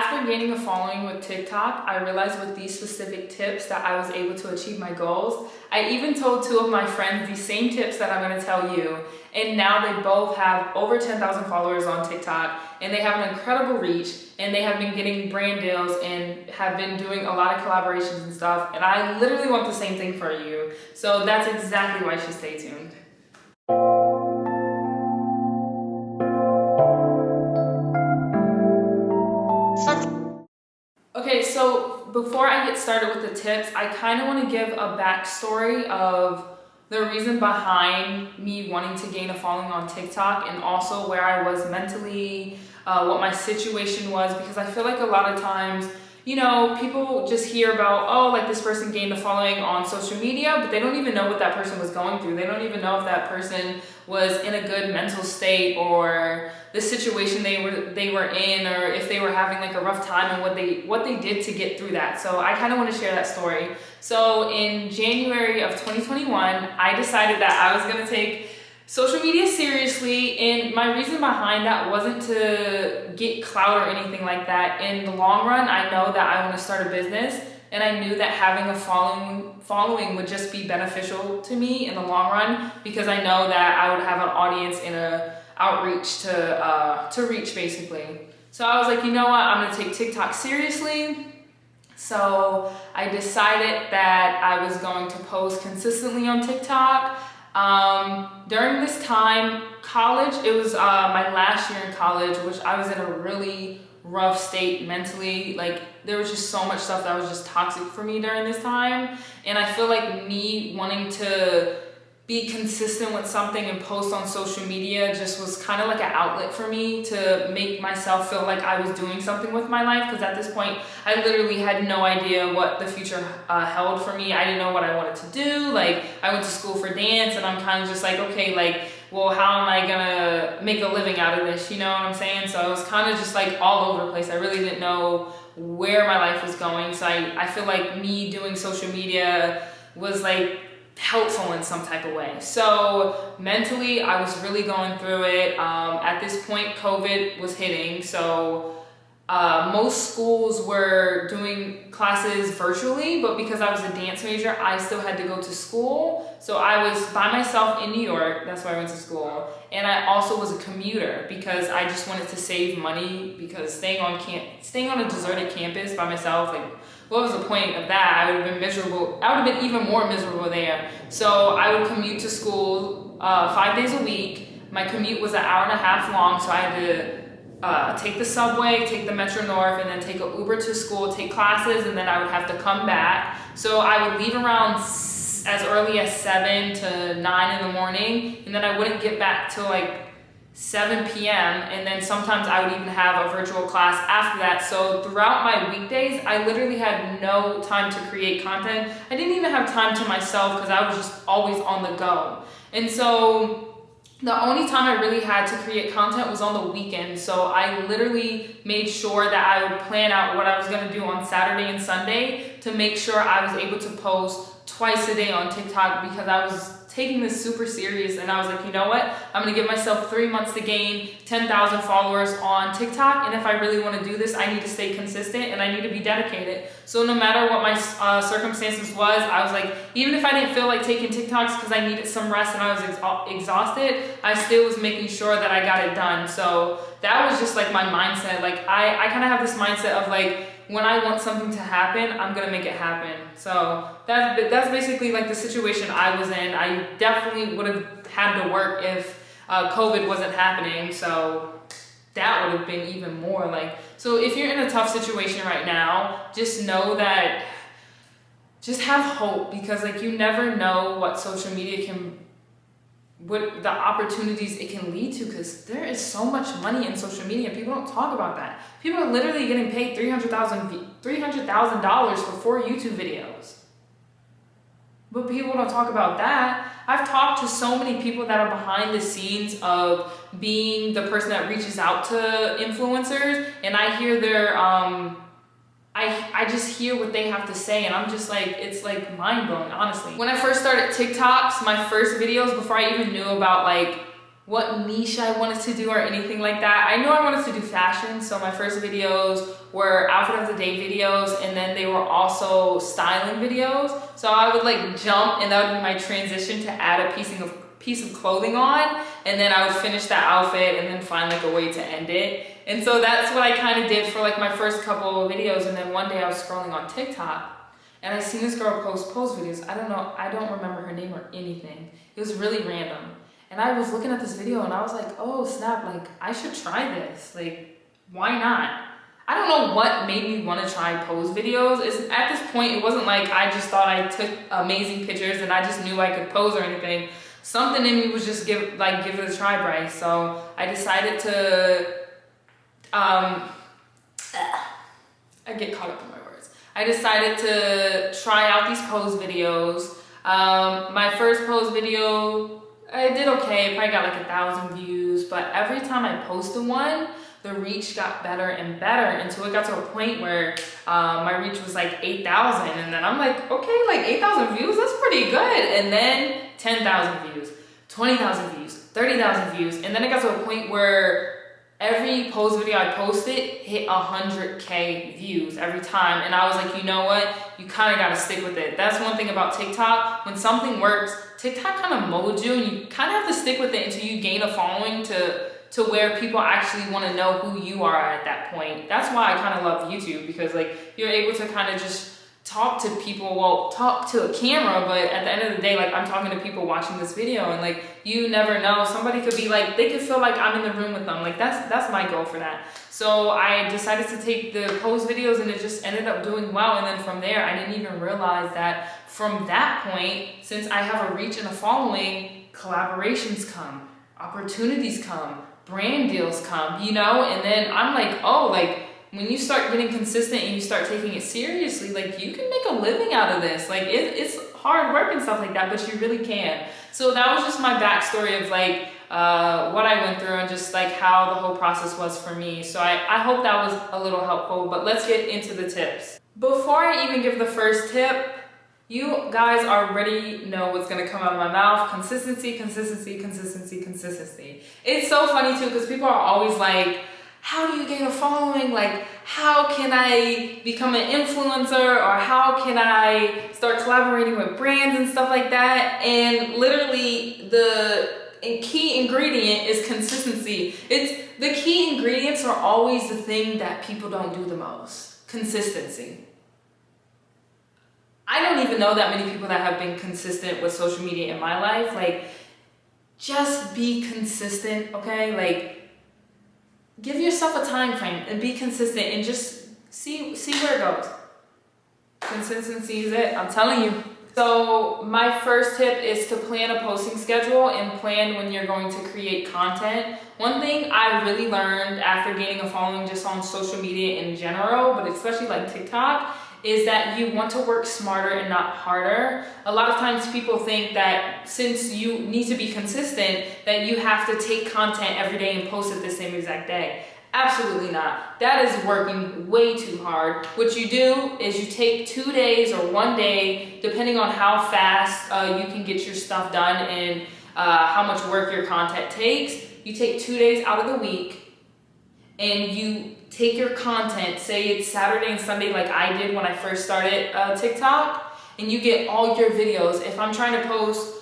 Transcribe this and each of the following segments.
After gaining a following with TikTok, I realized with these specific tips that I was able to achieve my goals. I even told two of my friends these same tips that I'm gonna tell you, and now they both have over 10,000 followers on TikTok, and they have an incredible reach, and they have been getting brand deals and have been doing a lot of collaborations and stuff, and I literally want the same thing for you. So that's exactly why you should stay tuned. Okay, so before I get started with the tips, I kind of want to give a backstory of the reason behind me wanting to gain a following on TikTok, and also where I was mentally, what my situation was, because I feel like a lot of times, you know, people just hear about, oh, like this person gained a following on social media, but they don't even know what that person was going through. They don't even know if that person was in a good mental state, or the situation they were in, or if they were having like a rough time, and what they did to get through that. So I kind of want to share that story. So in January of 2021, I decided that I was going to take social media seriously, and my reason behind that wasn't to get clout or anything like that. In the long run, I know that I want to start a business, and I knew that having a following would just be beneficial to me in the long run, because I know that I would have an audience and a outreach to reach, basically. So I was like, you know what, I'm gonna take TikTok seriously. So I decided that I was going to post consistently on TikTok. During this time, college, it was my last year in college, which I was in a really rough state mentally. Like, there was just so much stuff that was just toxic for me during this time, and I feel like me wanting to be consistent with something and post on social media just was kind of like an outlet for me to make myself feel like I was doing something with my life, because at this point I literally had no idea what the future held for me. I didn't know what I wanted to do. Like, I went to school for dance, and I'm kind of just like, okay, like, well, how am I gonna make a living out of this, you know what I'm saying? So I was kind of just like all over the place. I really didn't know where my life was going. So I feel like me doing social media was like helpful in some type of way. So mentally, I was really going through it. At this point, COVID was hitting, so most schools were doing classes virtually, but because I was a dance major, I still had to go to school. So I was by myself in New York, that's where I went to school, and I also was a commuter because I just wanted to save money, because staying on a deserted campus by myself, like, what was the point of that? I would have been miserable. I would have been even more miserable there. So I would commute to school 5 days a week. My commute was an hour and a half long, so I had to take the subway, take the Metro North, and then take an Uber to school, take classes, and then I would have to come back. So I would leave around as early as 7 to 9 in the morning, and then I wouldn't get back till like 7 p.m. and then sometimes I would even have a virtual class after that. So throughout my weekdays, I literally had no time to create content. I didn't even have time to myself, because I was just always on the go. And so the only time I really had to create content was on the weekend. So I literally made sure that I would plan out what I was going to do on Saturday and Sunday to make sure I was able to post twice a day on TikTok, because I was taking this super serious, and I was like, you know what, I'm gonna give myself 3 months to gain 10,000 followers on TikTok, and if I really want to do this, I need to stay consistent and I need to be dedicated. So no matter what my circumstances was, I was like, even if I didn't feel like taking TikToks because I needed some rest and I was exhausted, I still was making sure that I got it done. So that was just like my mindset. Like, I kind of have this mindset of like, when I want something to happen, I'm gonna make it happen. So that's basically like the situation I was in. I definitely would have had to work if COVID wasn't happening. So that would have been even more like, so if you're in a tough situation right now, just know that, just have hope, because like, you never know what social media what the opportunities it can lead to, because there is so much money in social media. People don't talk about that. People are literally getting paid $300,000 for 4 YouTube videos. But people don't talk about that. I've talked to so many people that are behind the scenes of being the person that reaches out to influencers, and I hear their I just hear what they have to say, and I'm just like, it's like mind-blowing, honestly. When I first started TikToks, my first videos, before I even knew about like what niche I wanted to do or anything like that. I knew I wanted to do fashion, so my first videos were outfit of the day videos, and then they were also styling videos. So I would like jump, and that would be my transition to add a piece of clothing on, and then I would finish that outfit and then find like a way to end it. And so that's what I kind of did for like my first couple of videos. And then one day I was scrolling on TikTok, and I seen this girl post videos. I don't remember her name or anything. It was really random. And I was looking at this video and I was like, oh snap, like I should try this. Like, why not? I don't know what made me want to try pose videos. At this point, it wasn't like I just thought I took amazing pictures and I just knew I could pose or anything. Something in me was just give it a try, Bryce. So I decided to, I get caught up in my words. I decided to try out these pose videos. My first pose video, I did okay, probably got like 1,000 views, but every time I posted one, the reach got better and better until it got to a point where my reach was like 8,000, and then I'm like, okay, like 8,000 views, that's pretty good. And then 10,000 views, 20,000 views, 30,000 views, and then it got to a point where every pose video I posted hit 100K views every time. And I was like, you know what? You kind of got to stick with it. That's one thing about TikTok. When something works, TikTok kind of molds you, and you kind of have to stick with it until you gain a following to where people actually want to know who you are at that point. That's why I kind of love YouTube, because like you're able to kind of just talk to people, well, talk to a camera, but at the end of the day, like I'm talking to people watching this video, and like you never know, somebody could be like, they could feel like I'm in the room with them. Like that's my goal for that. So I decided to take the pose videos, and it just ended up doing well. And then from there, I didn't even realize that from that point, since I have a reach and a following, collaborations come, opportunities come, brand deals come, you know? And then I'm like, oh, like when you start getting consistent and you start taking it seriously, like you can make a living out of this. Like it's hard work and stuff like that, but you really can. So that was just my backstory of like what I went through and just like how the whole process was for me. So I hope that was a little helpful, but let's get into the tips. Before I even give the first tip, you guys already know what's gonna come out of my mouth. Consistency, consistency, consistency, consistency. It's so funny too, because people are always like, how do you gain a following? Like, how can I become an influencer? Or how can I start collaborating with brands and stuff like that? And literally the key ingredient is consistency. The key ingredients are always the thing that people don't do the most. Consistency. I don't even know that many people that have been consistent with social media in my life. Like, just be consistent, okay? Like, give yourself a time frame and be consistent and just see where it goes. Consistency is it, I'm telling you. So my first tip is to plan a posting schedule and plan when you're going to create content. One thing I really learned after gaining a following just on social media in general, but especially like TikTok, is that you want to work smarter and not harder. A lot of times people think that since you need to be consistent, that you have to take content every day and post it the same exact day. Absolutely not. That is working way too hard. What you do is you take 2 days or 1 day, depending on how fast you can get your stuff done and how much work your content takes. You take 2 days out of the week and you take your content, say it's Saturday and Sunday like I did when I first started TikTok, and you get all your videos. If I'm trying to post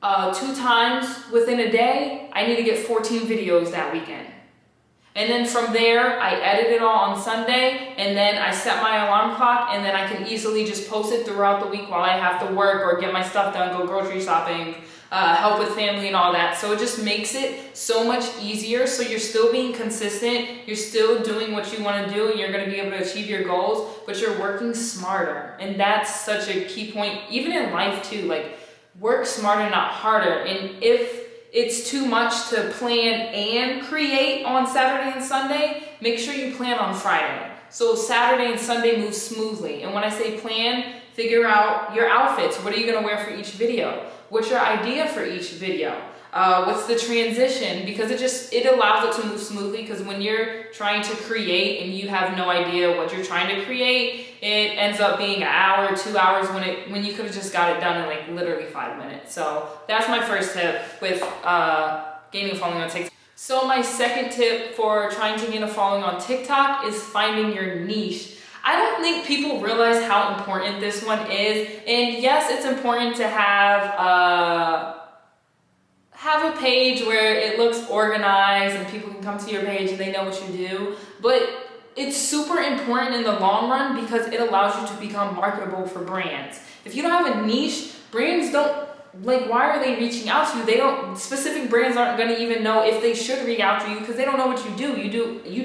2 times within a day, I need to get 14 videos that weekend. And then from there, I edit it all on Sunday, and then I set my alarm clock, and then I can easily just post it throughout the week while I have to work or get my stuff done, go grocery shopping, help with family and all that. So it just makes it so much easier. So you're still being consistent, you're still doing what you want to do, and you're going to be able to achieve your goals, but you're working smarter. And that's such a key point, even in life too. Like, work smarter, not harder. And if it's too much to plan and create on Saturday and Sunday, make sure you plan on Friday. So Saturday and Sunday move smoothly. And when I say plan, figure out your outfits. What are you gonna wear for each video? What's your idea for each video? What's the transition? Because it allows it to move smoothly, because when you're trying to create and you have no idea what you're trying to create, it ends up being an hour, 2 hours when you could have just got it done in like literally 5 minutes. So that's my first tip with gaining a following on TikTok. So my second tip for trying to gain a following on TikTok is finding your niche. I don't think people realize how important this one is. And yes, it's important to have a page where it looks organized and people can come to your page and they know what you do. But it's super important in the long run because it allows you to become marketable for brands. If you don't have a niche, brands don't, like, why are they reaching out to you? Specific brands aren't gonna even know if they should reach out to you because they don't know what you do. You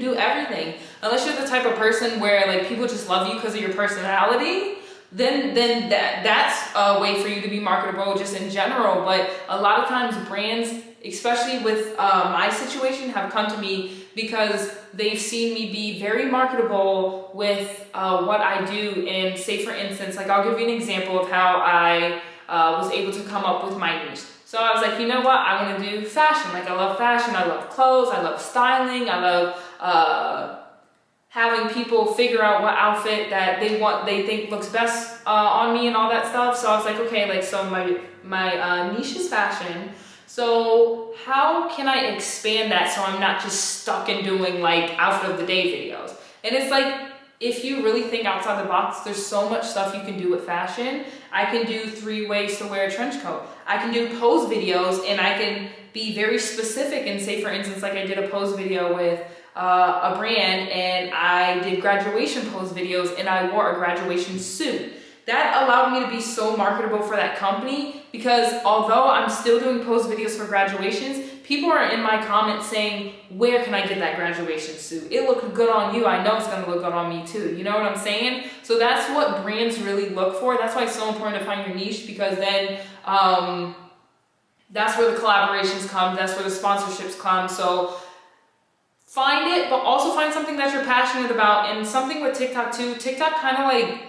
do everything. Unless you're the type of person where like people just love you because of your personality, then that's a way for you to be marketable just in general. But a lot of times brands, especially with my situation, have come to me because they've seen me be very marketable with what I do. And say for instance, like I'll give you an example of how I was able to come up with my niche. So I was like, you know what, I want to do fashion. Like I love fashion, I love clothes, I love styling, I love having people figure out what outfit that they think looks best on me and all that stuff. So I was like, okay, like so my niche is fashion. So how can I expand that so I'm not just stuck in doing like outfit of the day videos? And it's like, if you really think outside the box, there's so much stuff you can do with fashion. I can do 3 ways to wear a trench coat. I can do pose videos and I can be very specific and say, for instance, like I did a pose video with a brand and I did graduation pose videos and I wore a graduation suit. That allowed me to be so marketable for that company because although I'm still doing pose videos for graduations, people are in my comments saying, where can I get that graduation suit? It looked good on you. I know it's gonna look good on me too. You know what I'm saying? So that's what brands really look for. That's why it's so important to find your niche because then that's where the collaborations come. That's where the sponsorships come. So find it, but also find something that you're passionate about. And something with TikTok too, TikTok kind of like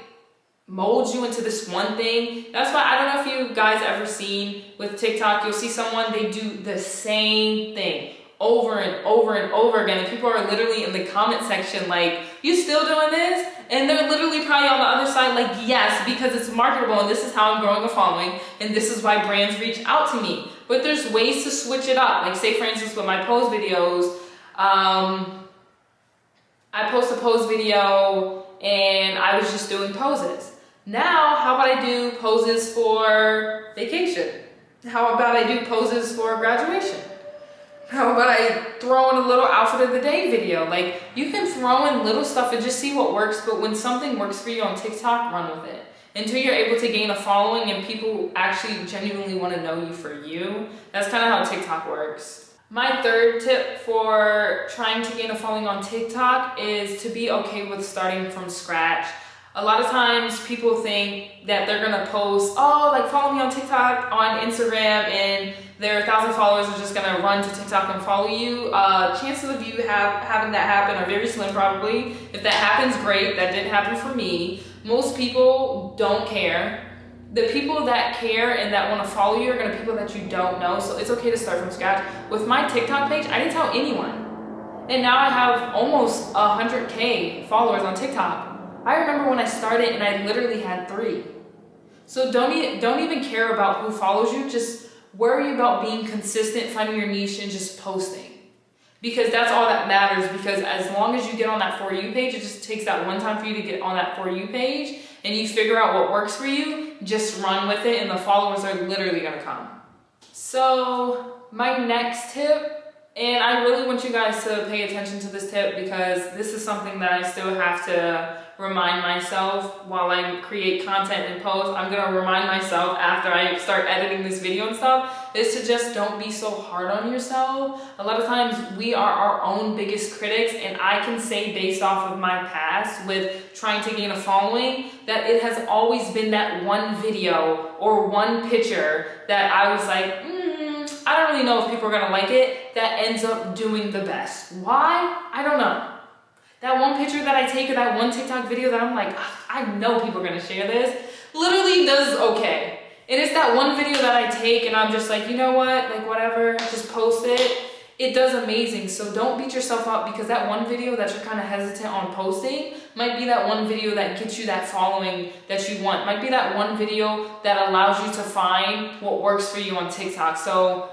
molds you into this one thing. That's why, I don't know if you guys ever seen with TikTok, you'll see someone, they do the same thing over and over and over again. And people are literally in the comment section like, you still doing this? And they're literally probably on the other side like, yes, because it's marketable and this is how I'm growing a following and this is why brands reach out to me. But there's ways to switch it up. Like say for instance with my pose videos, I post a pose video and I was just doing poses. Now, how about I do poses for vacation? How about I do poses for graduation? How about I throw in a little outfit of the day video? Like, you can throw in little stuff and just see what works, but when something works for you on TikTok, run with it. Until you're able to gain a following and people actually genuinely want to know you for you. That's kind of how TikTok works. My third tip for trying to gain a following on TikTok is to be okay with starting from scratch. A lot of times people think that they're gonna post, oh, like follow me on TikTok, on Instagram, and their 1,000 followers are just gonna run to TikTok and follow you. Chances of you having that happen are very slim probably. If that happens, great. That didn't happen for me. Most people don't care. The people that care and that wanna follow you are gonna be people that you don't know, so it's okay to start from scratch. With my TikTok page, I didn't tell anyone. And now I have almost 100K followers on TikTok. I remember when I started and I literally had 3. So don't even care about who follows you. Just worry about being consistent, finding your niche, and just posting. Because that's all that matters. Because as long as you get on that For You page, it just takes that one time for you to get on that For You page and you figure out what works for you, just run with it and the followers are literally gonna come. So my next tip, and I really want you guys to pay attention to this tip because this is something that I still have to remind myself while I create content and post. I'm gonna remind myself after I start editing this video and stuff, is to just don't be so hard on yourself. A lot of times we are our own biggest critics, and I can say based off of my past with trying to gain a following that it has always been that one video or one picture that I was like, I don't really know if people are gonna like it, that ends up doing the best. Why? I don't know. That one picture that I take or that one TikTok video that I'm like, I know people are gonna share this, literally does okay. And it's that one video that I take and I'm just like, you know what, like whatever, just post it. It does amazing. So don't beat yourself up because that one video that you're kind of hesitant on posting might be that one video that gets you that following that you want. Might be that one video that allows you to find what works for you on TikTok. So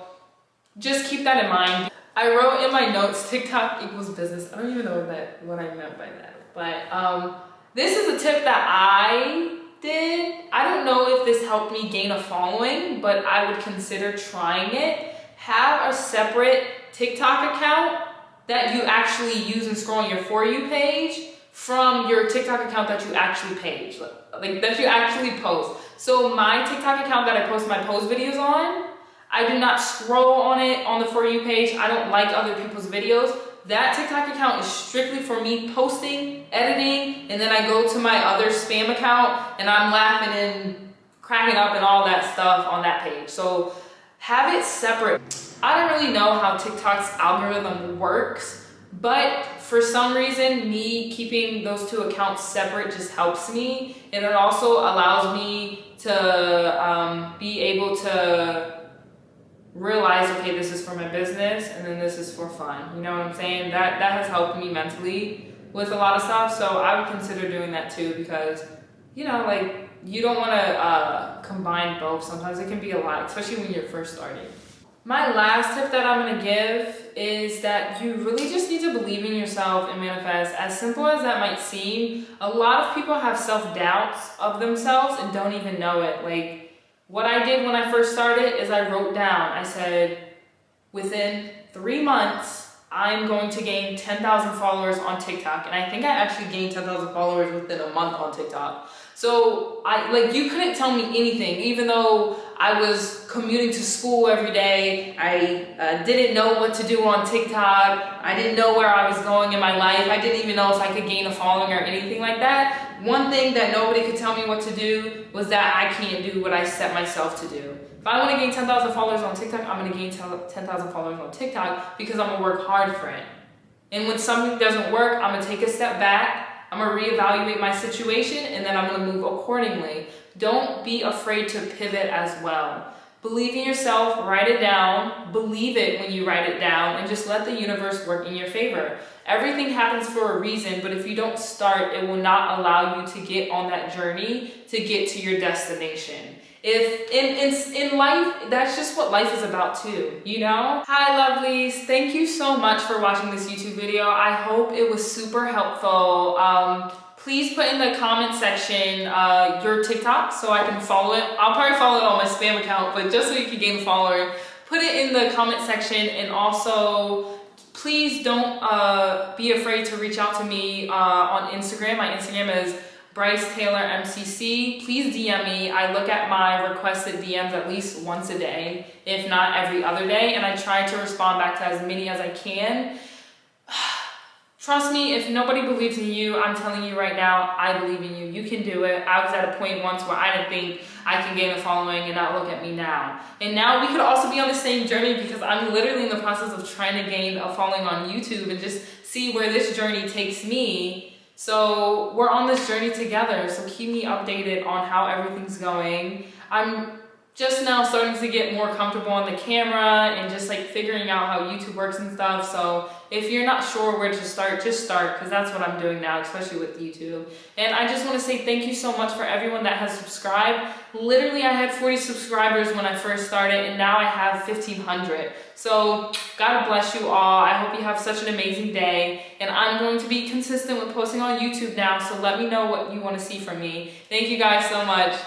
just keep that in mind. I wrote in my notes, TikTok equals business. I don't even know what I meant by that. But this is a tip that I did. I don't know if this helped me gain a following, but I would consider trying it. Have a separate TikTok account that you actually use and scroll on your For You page from your TikTok account that you actually page, like that you actually post. So my TikTok account that I post my post videos on, I do not scroll on it on the For You page. I don't like other people's videos. That TikTok account is strictly for me posting, editing, and then I go to my other spam account and I'm laughing and cracking up and all that stuff on that page. So have it separate. I don't really know how TikTok's algorithm works, but for some reason, me keeping those two accounts separate just helps me. And it also allows me to be able to realize, okay, this is for my business and then this is for fun. You know what I'm saying? That has helped me mentally with a lot of stuff. So I would consider doing that too, because, you know, like, you don't want to combine both. Sometimes it can be a lot, especially when you're first starting. My last tip that I'm going to give is that you really just need to believe in yourself and manifest. As simple as that might seem, a lot of people have self-doubts of themselves and don't even know it. Like, what I did when I first started is I wrote down, I said, within 3 months, I'm going to gain 10,000 followers on TikTok. And I think I actually gained 10,000 followers within a month on TikTok. So you couldn't tell me anything, even though I was commuting to school every day. I didn't know what to do on TikTok. I didn't know where I was going in my life. I didn't even know if I could gain a following or anything like that. One thing that nobody could tell me what to do was that I can't do what I set myself to do. If I want to gain 10,000 followers on TikTok, I'm going to gain 10,000 followers on TikTok because I'm going to work hard for it. And when something doesn't work, I'm going to take a step back. I'm going to reevaluate my situation, and then I'm going to move accordingly. Don't be afraid to pivot as well. Believe in yourself, write it down, believe it when you write it down, and just let the universe work in your favor. Everything happens for a reason, but if you don't start, it will not allow you to get on that journey to get to your destination. If in life, that's just what life is about too, you know? Hi lovelies, thank you so much for watching this YouTube video. I hope it was super helpful. Please put in the comment section your TikTok so I can follow it. I'll probably follow it on my spam account, but just so you can gain a follower, put it in the comment section. And also, please don't be afraid to reach out to me on Instagram. My Instagram is Bryce Taylor MCC. Please DM me. I look at my requested DMs at least once a day, if not every other day, and I try to respond back to as many as I can. Trust me, if nobody believes in you, I'm telling you right now, I believe in you. You can do it. I was at a point once where I didn't think I can gain a following, and now look at me now. And now we could also be on the same journey because I'm literally in the process of trying to gain a following on YouTube and just see where this journey takes me. So we're on this journey together, so keep me updated on how everything's going. I'm just now starting to get more comfortable on the camera and just like figuring out how YouTube works and stuff. So if you're not sure where to start, just start, because that's what I'm doing now, especially with YouTube. And I just want to say thank you so much for everyone that has subscribed. Literally, I had 40 subscribers when I first started, and now I have 1,500. So God bless you all. I hope you have such an amazing day. And I'm going to be consistent with posting on YouTube now, so let me know what you want to see from me. Thank you guys so much.